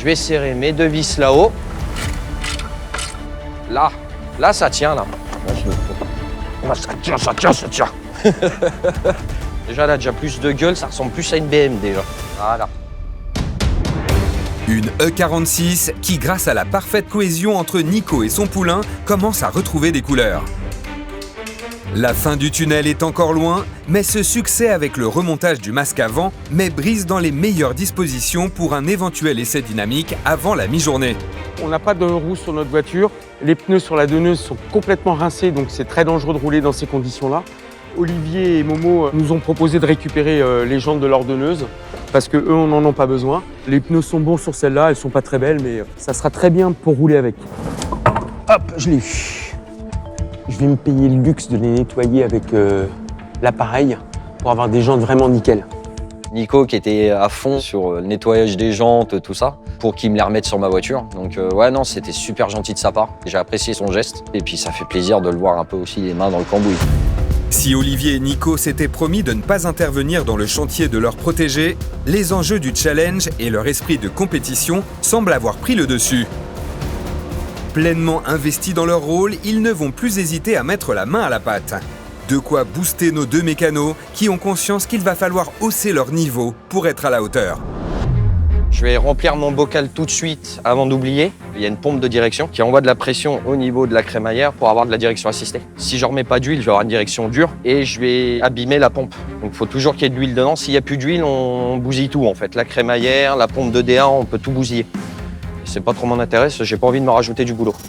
vais serrer mes deux vis là-haut. Là, ça tient, là. Là, ça tient. Déjà, là, déjà plus de gueule, ça ressemble plus à une BM, déjà. Voilà. Une E46 qui, grâce à la parfaite cohésion entre Nico et son poulain, commence à retrouver des couleurs. La fin du tunnel est encore loin, mais ce succès avec le remontage du masque avant met Brice dans les meilleures dispositions pour un éventuel essai dynamique avant la mi-journée. On n'a pas de roue sur notre voiture. Les pneus sur la donneuse sont complètement rincés, donc c'est très dangereux de rouler dans ces conditions-là. Olivier et Momo nous ont proposé de récupérer les jantes de leur donneuse parce qu'eux, on n'en a pas besoin. Les pneus sont bons sur celle-là, elles sont pas très belles, mais ça sera très bien pour rouler avec. Hop, je l'ai eu. Je vais me payer le luxe de les nettoyer avec l'appareil pour avoir des jantes vraiment nickel. Nico qui était à fond sur le nettoyage des jantes, tout ça, pour qu'il me les remette sur ma voiture. Donc ouais, non, c'était super gentil de sa part. J'ai apprécié son geste et puis ça fait plaisir de le voir un peu aussi les mains dans le cambouis. Si Olivier et Nico s'étaient promis de ne pas intervenir dans le chantier de leur protégé, les enjeux du challenge et leur esprit de compétition semblent avoir pris le dessus. Pleinement investis dans leur rôle, ils ne vont plus hésiter à mettre la main à la pâte. De quoi booster nos deux mécanos qui ont conscience qu'il va falloir hausser leur niveau pour être à la hauteur. Je vais remplir mon bocal tout de suite avant d'oublier. Il y a une pompe de direction qui envoie de la pression au niveau de la crémaillère pour avoir de la direction assistée. Si je remets pas d'huile, je vais avoir une direction dure et je vais abîmer la pompe. Donc il faut toujours qu'il y ait de l'huile dedans. S'il n'y a plus d'huile, on bousille tout en fait. La crémaillère, la pompe de DA, on peut tout bousiller. C'est pas trop mon intérêt, j'ai pas envie de me rajouter du boulot.